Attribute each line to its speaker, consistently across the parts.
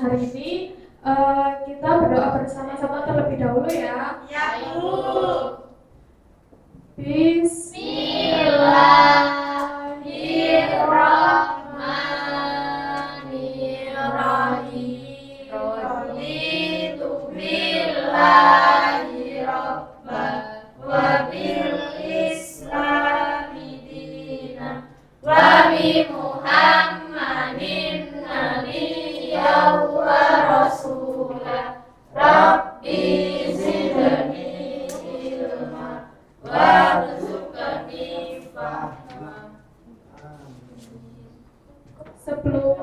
Speaker 1: hari ini kita berdoa bersama-sama terlebih dahulu ya.
Speaker 2: Ya, Bu.
Speaker 3: Bismillahirrahmanirrahim. Raditu billahi rabban wa bil islami dinan wa bi Muhammadin nabiyyan wa rasulah. Rabbi zidni ilma warzuqni fahma.
Speaker 1: Sebelum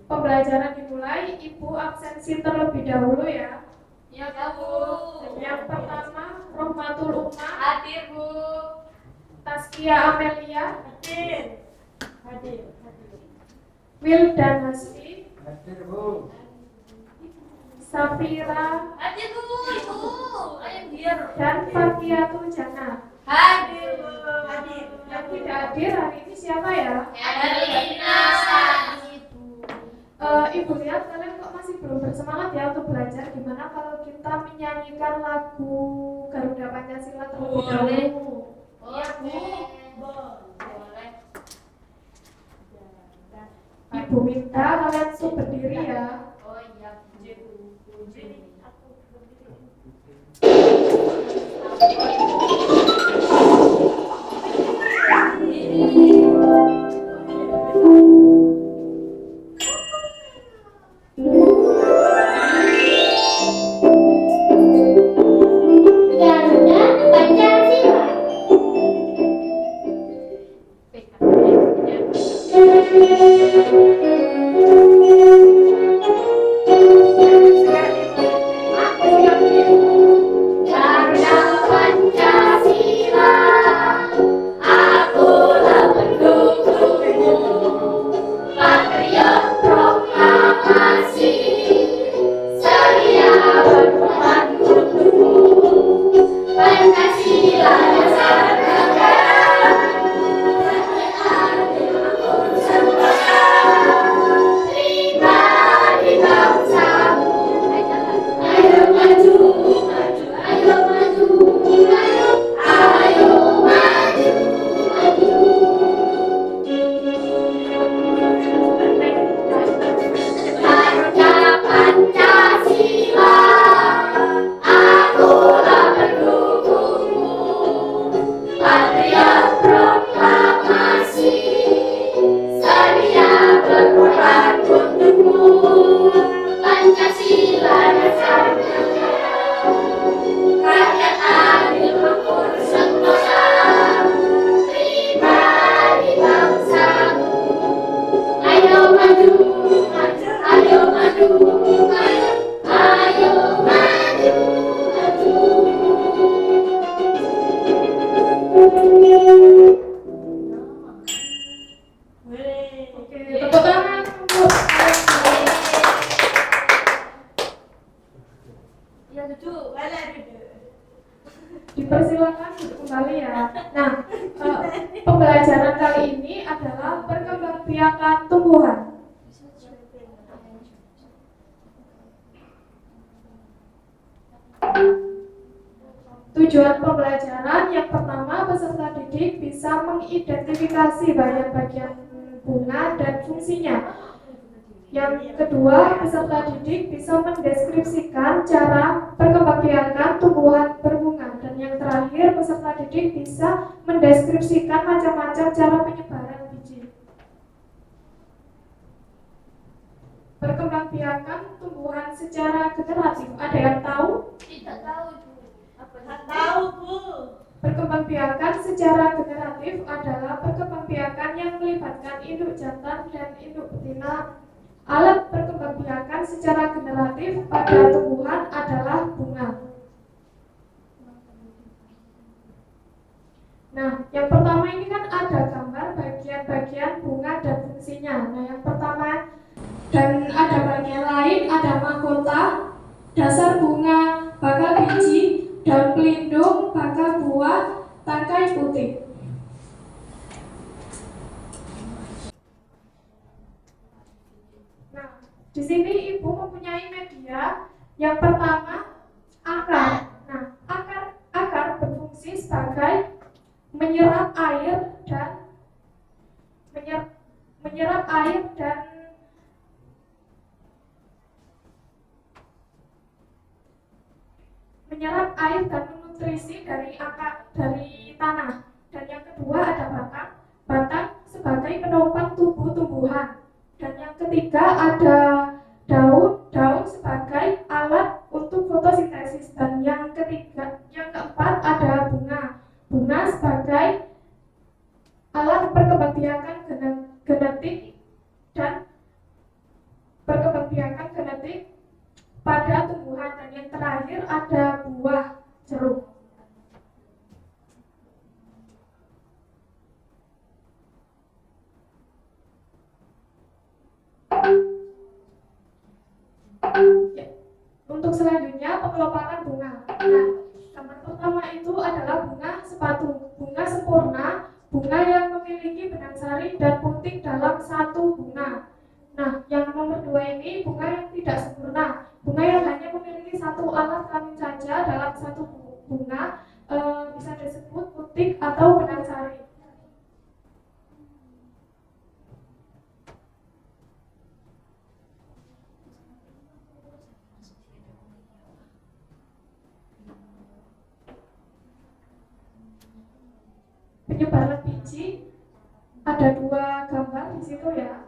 Speaker 1: pembelajaran dimulai, Ibu absensi terlebih dahulu ya.
Speaker 3: Ya, Bu.
Speaker 1: Yang pertama, Rohmatul Ummah,
Speaker 3: Hadir, Bu.
Speaker 1: Taskia Amelia,
Speaker 2: Hadir.
Speaker 1: Wildan Hasbi,
Speaker 4: Hadir, Bu.
Speaker 1: Safira,
Speaker 3: Hadir, Bu. Ibu. Ayo biar.
Speaker 1: dan Fakiatul Jannah.
Speaker 3: Hadir, Bu.
Speaker 2: Hadir.
Speaker 1: Yang tidak hadir hari ini siapa ya?
Speaker 3: Erlina Sanitu.
Speaker 1: Ibu lihat kalian kok masih belum bersemangat ya untuk belajar. Gimana kalau kita menyanyikan lagu Garuda Pancasila terlebih dahulu?
Speaker 3: Iya, Bu.
Speaker 2: Boleh.
Speaker 1: Ibu minta kalian untuk berdiri ya.
Speaker 3: Oh iya, Bu.
Speaker 2: Jadi aku berdiri.
Speaker 3: Garuda Pancasila. Garuda Pancasila, akulah pendukungmu, patriot proklamasi, setia berkorban untukmu. Pancasila dasar negara, adil makmur sentosa, terima di bangsamu. Ayo maju, maju, ayo maju, ayo maju, maju. Garuda Pancasila, akulah pendukungmu, patriot proklamasi, setia berkorban untukmu. Pancasila dasar negara, rakyat adil makmur sentosa, terima di bangsamu. Ayo maju, maju, ayo maju, maju, ayo maju, maju.
Speaker 2: Boleh.
Speaker 1: Oke, tepuk tangan untuk
Speaker 2: Ya, duduk. Boleh duduk.
Speaker 1: dipersilakan duduk kembali ya. Nah, pembelajaran kali ini adalah perkembangbiakan tumbuhan. Tujuan pembelajaran yang pertama, peserta didik bisa mengidentifikasi bagian-bagian bunga dan fungsinya. Yang kedua, peserta didik bisa mendeskripsikan cara perkembangbiakan tumbuhan berbunga. Dan yang terakhir, peserta didik bisa mendeskripsikan macam-macam cara penyebaran biji. Perkembangbiakan tumbuhan secara generatif. Ada yang tahu?
Speaker 3: Tidak tahu, Bu.
Speaker 2: Tak tahu, Bu.
Speaker 1: Perkembangbiakan secara generatif adalah perkembangbiakan yang melibatkan induk jantan dan induk betina. Alat perkembangbiakan secara generatif pada tumbuhan adalah bunga. Nah, yang pertama ini kan ada gambar bagian-bagian bunga dan fungsinya. Nah, yang pertama, dan ada bagian lain, ada mahkota, dasar bunga, bakal biji, daun pelindung, bakal buah, tangkai putih. Nah, di sini Ibu mempunyai media. Yang pertama, akar. Nah, akar berfungsi sebagai menyerap air dan menyerap air dan nutrisi dari tanah. Dan yang kedua ada batang sebagai penopang tumbuhan. Dan yang ketiga ada daun sebagai alat untuk fotosintesis. Dan yang keempat ada bunga sebagai alat perkembangbiakan genetik dan perkembangbiakan genetik pada tumbuhan. Dan yang terakhir ada buah jeruk. Ya. Untuk selanjutnya pengelompokan bunga. Nah, gambar pertama itu adalah bunga sepatu, bunga sempurna, bunga yang memiliki benang sari dan putik dalam satu bunga. Nah, yang nomor 2 ini bunga yang tidak sempurna, bunga yang hanya memiliki satu alat kelamin saja dalam satu bunga, bisa disebut putik atau benang sari. Penyebaran biji ada 2 gambar di situ ya.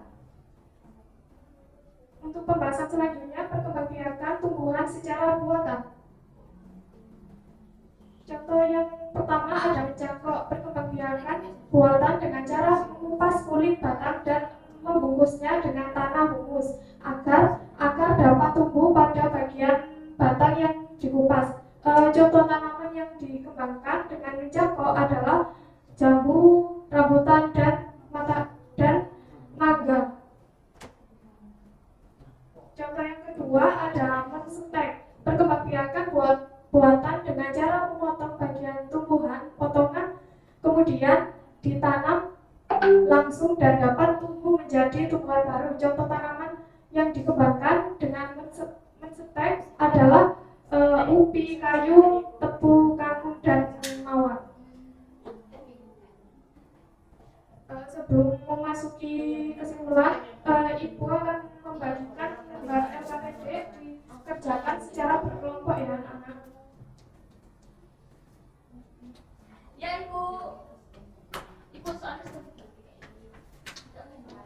Speaker 1: Untuk pembahasan selanjutnya, perkembangbiakan tumbuhan secara buatan. Contoh yang pertama ada mencangkok. Perkembangbiakan buatan dengan cara mengupas kulit batang dan membungkusnya dengan tanah humus agar dapat tumbuh pada bagian batang yang dikupas. Contoh tanaman yang dikembangkan dengan mencangkok adalah jambu, rambutan, dan mangga. Contoh yang kedua ada mensetek. Perkembangbiakan buatan dengan cara memotong bagian tumbuhan potongan, kemudian ditanam langsung dan dapat tumbuh menjadi tumbuhan baru. Contoh tanaman yang dikembangkan dengan mensetek adalah ubi, kayu, tebu, kangkung, dan mawar. Sebelum memasuki kesimpulan, Ibu akan membagikan gambar LKPD dikerjakan secara berkelompok ya anak-anak.
Speaker 3: Ya Ibu soalnya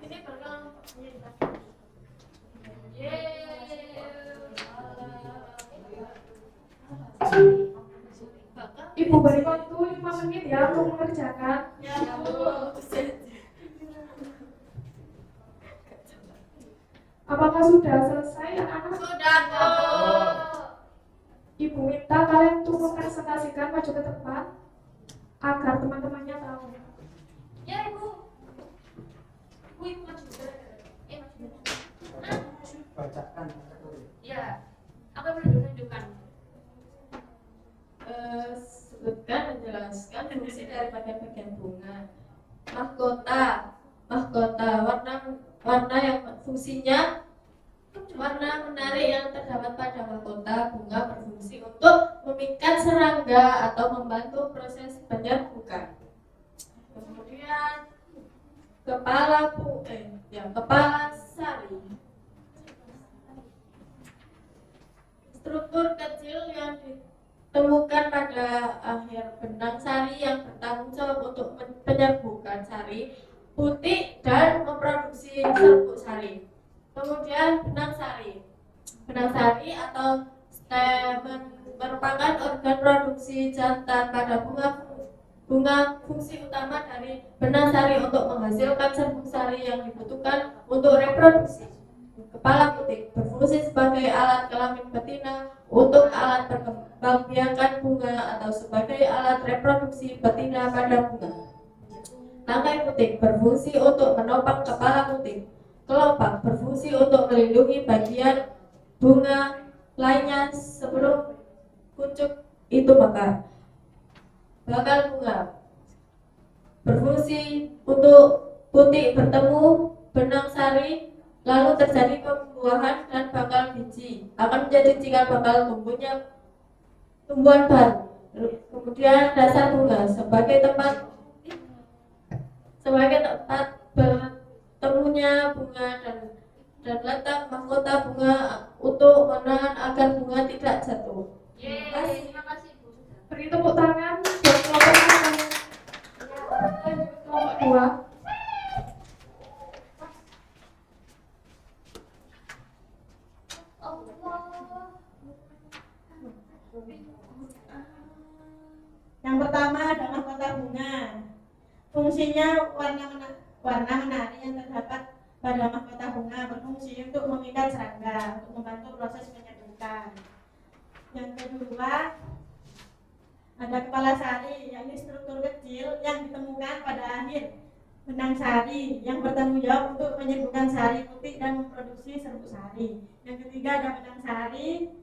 Speaker 3: ini berkelompok.
Speaker 1: Ibu beri waktu 5 menit ya untuk mengerjakan.
Speaker 3: Ya Bu.
Speaker 1: Apakah sudah selesai anak-anak?
Speaker 3: Sudah Bu.
Speaker 1: Ibu minta kalian untuk mempresentasikan maju ke depan agar teman-temannya tahu.
Speaker 3: Ya Ibu. Ibu maju. Maju.
Speaker 4: Bacakan.
Speaker 3: Ya. Apa yang perlu ditunjukkan?
Speaker 5: Sebutkan menjelaskan fungsi dari bagian-bagian bunga. Mahkota warna yang fungsinya warna menarik yang terdapat pada mahkota bunga berfungsi untuk memikat serangga atau membantu proses penyerbukan. Kemudian kepala sari. Struktur kecil yang ditemukan pada akhir benang sari yang bertanggung jawab untuk penyerbukan sari, putik, dan memproduksi serbuk sari. Kemudian benang sari. Benang sari atau stamen merupakan organ produksi jantan pada bunga. Fungsi utama dari benang sari untuk menghasilkan serbuk sari yang dibutuhkan untuk reproduksi. Kepala putik berfungsi sebagai alat kelamin betina untuk alat perkembangbiakan bunga atau sebagai alat reproduksi betina pada bunga. Tangkai putik berfungsi untuk menopang kepala putik. Kelopak berfungsi untuk melindungi bagian bunga lainnya sebelum kuncup itu mekar. Bakal bunga berfungsi untuk putik bertemu benang sari, lalu terjadi pembuahan dan bakal biji, akan menjadi cikal bakal tumbuhan baru. Kemudian dasar bunga sebagai tempat bertemunya bunga dan letak mahkota bunga untuk menahan agar bunga tidak jatuh.
Speaker 3: Yeay, terima kasih Bu.
Speaker 1: Beri tepuk tangan buat kelompok satu. Lanjut ke kelompok dua.
Speaker 3: Allah.
Speaker 2: Yang pertama ada mahkota bunga. Fungsinya warna menari yang terdapat pada mahkota bunga berfungsi untuk memikat serangga, untuk membantu proses penyedukan. Yang kedua ada kepala sari, yakni struktur kecil yang ditemukan pada akhir benang sari yang bertanggung jawab untuk menyembuhkan sari putih dan memproduksi serbuk sari. Yang ketiga ada benang sari,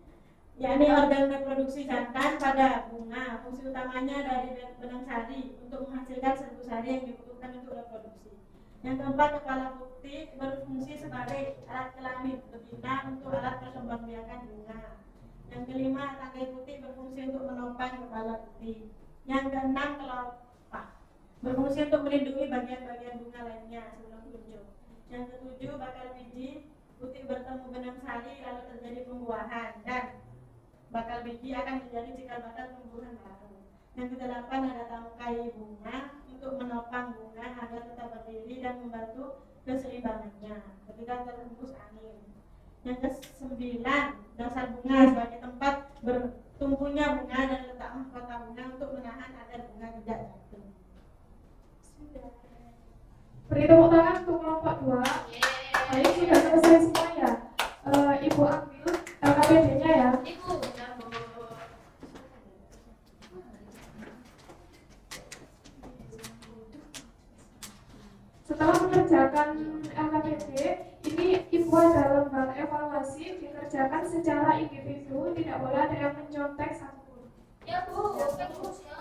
Speaker 2: yakni organ reproduksi jantan pada bunga. Fungsi utamanya dari benang sari untuk menghasilkan serbuk sari yang dibutuhkan untuk reproduksi. Yang keempat, kepala putih berfungsi sebagai alat kelamin betina untuk alat perkembangbiakan bunga. Yang kelima, tangkai putih berfungsi untuk menopang kepala putih. Yang keenam, kelopak berfungsi untuk melindungi bagian-bagian bunga lainnya sebelum kuncup. Yang ketujuh, bakal biji putih bertemu benang sari lalu terjadi pembuahan dan bakal biji akan menjadi cikal bakal tumbuhan baru. Yang kedelapan, ada tangkai bunga untuk menopang bunga agar tetap berdiri dan membantu keseimbangannya ketika terhembus angin. Yang kesembilan, dasar bunga sebagai tempat bertumbuhnya bunga dan letak mahkota bunga untuk menahan agar bunga tidak jatuh.
Speaker 1: Beri tepuk tangan untuk kelompok dua. Baik, sudah selesai semua ya. Ibu ambil LKPD-nya ya.
Speaker 3: Ibu.
Speaker 1: Setelah mengerjakan LKPD, ini Ibu ada lembar evaluasi dikerjakan secara individu, tidak boleh ada yang mencontek satupun.
Speaker 3: Ya Bu, bagus ya.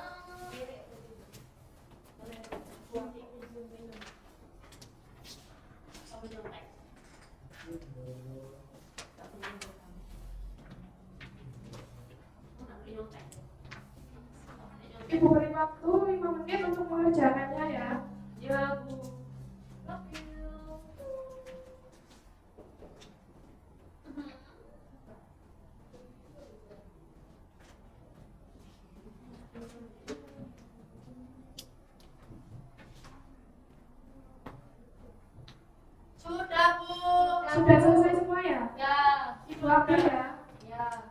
Speaker 1: Ibu beri waktu 5 menit untuk mengerjakannya ya.
Speaker 3: Ya Bu. Love you.
Speaker 5: Sudah, Bu.
Speaker 1: Sudah selesai semua ya?
Speaker 3: Ya.
Speaker 1: Ibu ambil ya.
Speaker 3: Ya.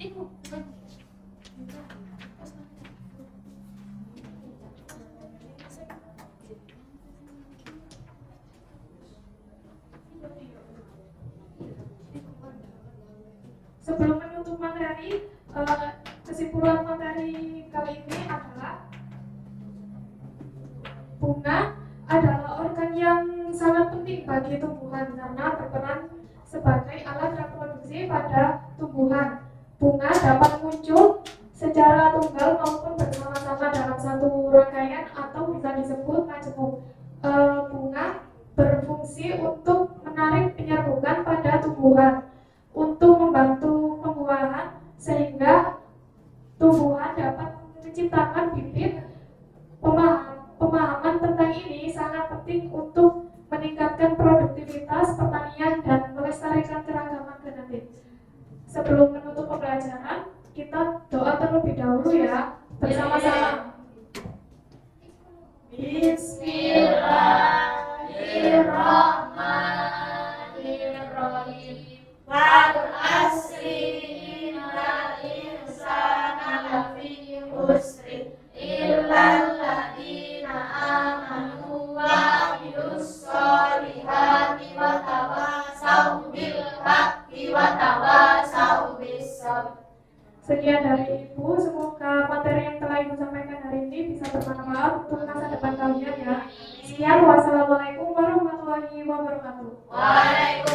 Speaker 3: Ibu.
Speaker 1: Sebelum menutup materi, kesimpulan materi kali ini adalah bunga adalah organ yang sangat penting bagi tumbuhan karena berperan sebagai alat reproduksi pada tumbuhan. Bunga dapat muncul secara tunggal maupun bersama-sama dalam satu rangkaian atau bisa disebut majemuk. Bunga berfungsi untuk menarik penyerbukan pada tumbuhan untuk membantu pembuahan sehingga tumbuhan dapat menciptakan bibit. Pemahaman tentang ini sangat penting untuk meningkatkan produktivitas pertanian dan melestarikan keragaman genetik. Sebelum menutup pembelajaran, kita doa terlebih dahulu ya, bersama-sama.
Speaker 3: Bismillahirrahmanirrahim.
Speaker 2: Wal asri innal insana lafi khusr illal ladzina amanu wa amilus solihati wa tawasaw bil haqqi wa tawasaw bis sabr.
Speaker 1: Sekian dari Ibu, semoga materi yang telah Ibu sampaikan hari ini bisa bermanfaat untuk masa depan kalian ya. Sekian, wassalamualaikum warahmatullahi wabarakatuh.
Speaker 2: Waalaikumsalam.